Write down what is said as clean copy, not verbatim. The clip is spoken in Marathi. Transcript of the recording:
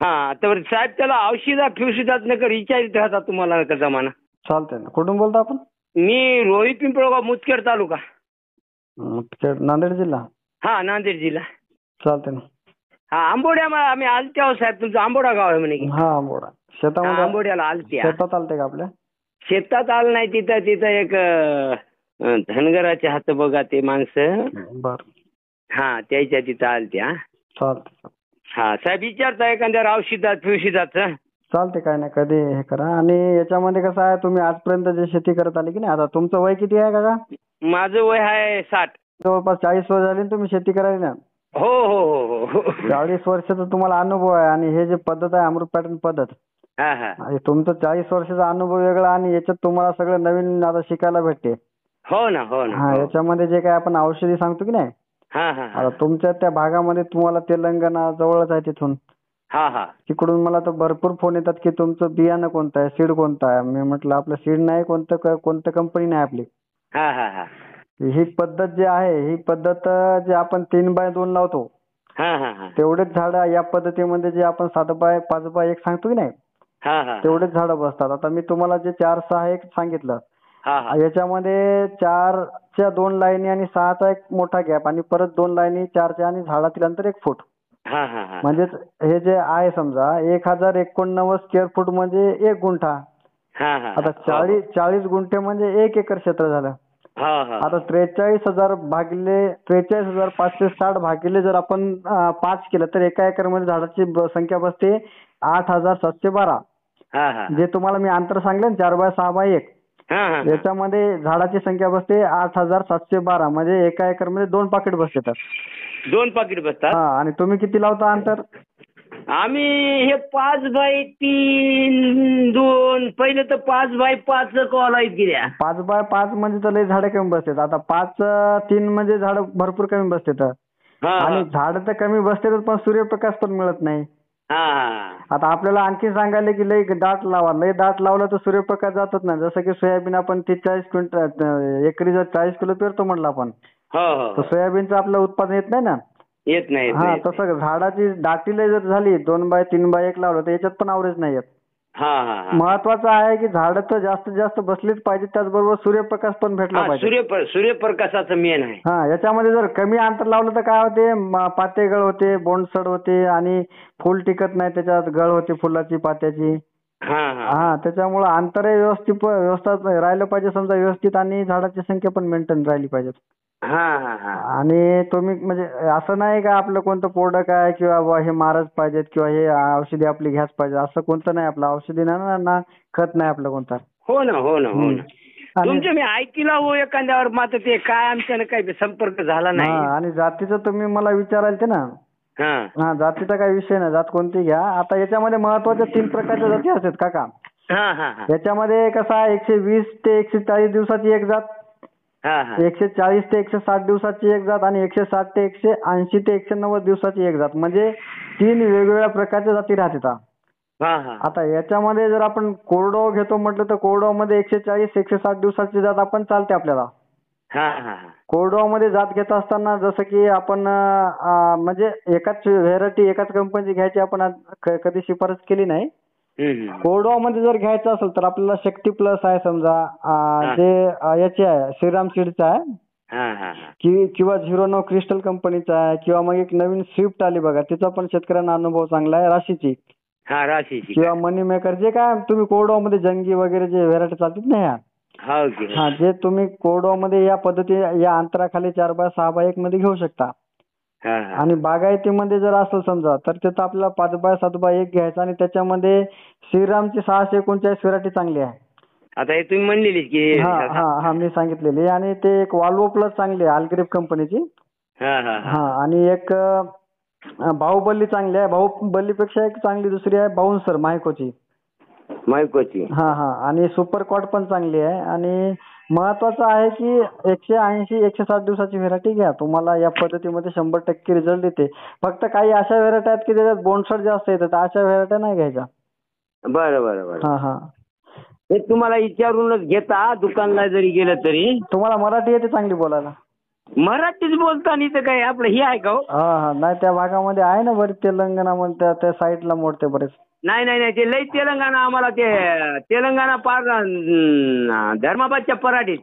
हा तर साहेब त्याला औषधा फिवशिदात नका विचारित राहता तुम्हाला नका जमाना. चालतंय ना. कुठून बोलता आपण? मी रोही पिंपळगाव मुदखेड तालुका. मुदखेड नांदेड जिल्हा. हा नांदेड जिल्हा. चालतंय ना. हा आंबोड्या आम्ही आलते आहो साहेब, तुमचं आंबोडा गाव आहे म्हणे की. हा आंबोडा शेतामध्ये. आंबोड्याला आलते. शेतात आलते का आपल्या? शेतात आलं नाही, तिथं एक धनगराचे हात बघा ते माणसं. बर. हा त्याच्या तिथं आलत्या. चालतंय. हा साहेब विचारता एखाद्या औषधात फिवशिदात. चालते, काय नाही, कधी हे करा. आणि याच्यामध्ये कसं आहे, तुम्ही आजपर्यंत जे शेती करत आले की नाही, आता तुमचं वय किती आहे काका? माझं वय आहे 60. जवळपास 40 वर्ष झाली तुम्ही शेती करायला ना? हो हो हो हो. 40 वर्षाचा तुम्हाला अनुभव आहे. आणि हे जे पद्धत आहे अमृत पॅटर्न पद्धत, हा हा तुमचं 40 वर्षाचा अनुभव वेगळा आणि याच्यात तुम्हाला सगळं नवीन आता शिकायला भेटते. हो ना हो ना. हा, याच्यामध्ये जे काय आपण औषधी सांगतो की नाही, हा हा आता तुमच्या त्या भागामध्ये तुम्हाला तेलंगणा जवळच आहे तिथून. हा हा तिकडून मला तर भरपूर फोन येतात की तुमचं बियाणं कोणतं आहे, सीड कोणतं आहे. मी म्हटलं आपलं सीड नाही, कोणतं कंपनी नाही आपली. हा हा हा ही पद्धत जी आहे, ही पद्धत जे आपण 3x2 लावतो, हा हा हा तेवढेच झाडं या पद्धतीमध्ये जे आपण 7x5x1 सांगतो की नाही, हा हा तेवढेच झाडं बसतात. आता मी तुम्हाला जे 4-6-1 सांगितलं, हा हा याच्यामध्ये 4च्या 2 लाईनी आणि 6चा एक मोठा गॅप आणि परत 2 लाईनी 4च्या आणि झाडातील अंतर 1 फूट. हा हा हा म्हणजेच हे जे आहे समजा 1089 स्क्वेअर फूट म्हणजे 1 गुंठा. हा हा आता 40 गुंठे म्हणजे 1 एकर क्षेत्र झालं. हा हा आता 43,000 भागिले 43,560 भागिले जर आपण 5 केलं तर एका एकरमध्ये झाडाची संख्या बसते 8,712. हा हा जे तुम्हाला मी अंतर सांगले ना 4x6x1, हा याच्यामध्ये झाडाची संख्या बसते 8,712. म्हणजे एका एकरमध्ये 2 पाकिट बसतात. 2 पाकिट बसतात. हा, आणि तुम्ही किती लावता अंतर? आम्ही हे 5x3 2 पहिले तर 5x5 कॉल आहेत की द्या. 5x5 म्हणजे तर लय झाडं कमी बसतात. आता 5-3 म्हणजे झाडं भरपूर कमी बसतात. आणि झाडं तर कमी बसतात पण सूर्यप्रकाश पण मिळत नाही. आता आपल्याला आणखी सांगायला की लय दाट लावा, लय दाट लावलं तर सूर्यप्रकाश जातात ना. जसं की सोयाबीन आपण 40 क्विंटल एकरी जर 40 किलो पेरतो म्हटलं आपण, तर सोयाबीनचं आपलं उत्पादन येत नाही ना. येत नाही. हा, तसं झाडाची दाटी लय जर झाली 2x3x1 लावलं तर याच्यात पण आवरेज नाही येत. महत्वाचं आहे की झाडं तर जास्तीत जास्त बसलीच पाहिजे, त्याचबरोबर सूर्यप्रकाश पण भेटला पाहिजे. सूर्यप्रकाशाचं मेन आहे. हा, याच्यामध्ये जर कमी अंतर लावलं तर काय होते, पाते गळ होते, बोंडसड होते आणि फुल टिकत नाही, त्याच्यात गळ होते फुलाची पात्याची. हा, त्याच्यामुळे अंतर व्यवस्थित राहिलं पाहिजे समजा व्यवस्थित, आणि झाडाची संख्या पण मेंटेन राहिली पाहिजे. आणि तुम्ही म्हणजे असं नाही का आपलं कोणतं प्रोडक्ट आहे किंवा हे मारच पाहिजेत किंवा हे औषधी आपली घ्याच पाहिजे, असं कोणतं नाही. आपलं औषधी ना खत नाही आपलं कोणतं. हो ना हो ना हो ना. तुमचं मी ऐकलं हो एखाद्यावर, मात्र ते काय आमच्यानं काही संपर्क झाला नाही. आणि जातीचं तुम्ही मला विचाराल ते ना. हा, जातीचा काही विषय नाही, जात कोणती घ्या. आता याच्यामध्ये महत्वाच्या 3 प्रकारच्या जाती असतात काका. याच्यामध्ये कसं आहे, 120 ते 140 दिवसाची एक जात, 140 ते 160 दिवसाची एक जात आणि 160 ते 180 ते 190 दिवसाची एक जात. म्हणजे 3 वेगवेगळ्या प्रकारच्या जाती राहतात. आता याच्यामध्ये जर आपण कोरडवाहू घेतो म्हटलं तर कोरडवाहूमध्ये 140-160 दिवसाची जात आपण चालते आपल्याला. कोरडवाहूमध्ये जात घेत असताना जसं की आपण म्हणजे एकाच व्हेरायटी एकाच कंपनीची घ्यायची आपण कधी शिफारस केली नाही. कोरडवाहूमध्ये जर घ्यायचं असेल तर आपल्याला शक्ती प्लस आहे समजा, जे याचे आहे श्रीराम सीडचं आहे, किंवा 09 क्रिस्टल कंपनीचा आहे, किंवा मग एक नवीन स्विफ्ट आली बघा, तिचा पण शेतकऱ्यांना अनुभव चांगला आहे, राशीची. किंवा मनी मेकर, जे काय तुम्ही कोरडवाहूमध्ये जंगी वगैरे जे व्हेरायटी चालतात ना ह्या, जे तुम्ही कोरडवाहूमध्ये या पद्धती या अंतराखाली 4x6x1 मध्ये घेऊ शकता. आणि बागायतीमध्ये जर असेल समजा तर तिथं आपल्याला 5x7x1 घ्यायचा आणि त्याच्यामध्ये श्रीरामची 639 व्हेरायटी चांगली आहे. आता हे तुम्ही म्हणलेली की हा मी सांगितलेली. आणि ते एक वाल्वो प्लस चांगली आहे अल्ग्रिप कंपनीची. आणि एक बाहुबली चांगली आहे. बाहुबलीपेक्षा एक चांगली दुसरी आहे बाउन्सर मायकोची. आणि सुपर कॉट पण चांगली आहे. आणि महत्वाचं आहे की 180-160 दिवसाची व्हेरायटी घ्या, तुम्हाला या पद्धतीमध्ये 100% रिझल्ट देते. फक्त काही अशा व्हेरायटी आहेत की त्याच्यात बोंडसड जास्त येतात, अशा व्हेरायटी नाही घ्यायच्या. बरं. हे तुम्हाला विचारूनच घेता दुकानला जरी गेलं तरी. तुम्हाला मराठी येते चांगली बोलायला? मराठीच बोलता नाही तर काय आपलं हे आहे का हो? हा नाही त्या भागामध्ये आहे ना बरेच तेलंगणा म्हणतात त्या साईडला मोडते बरेच. नाही ते लई तेलंगणा आम्हाला ते तेलंगणा पार धर्माबादच्या पराडीत.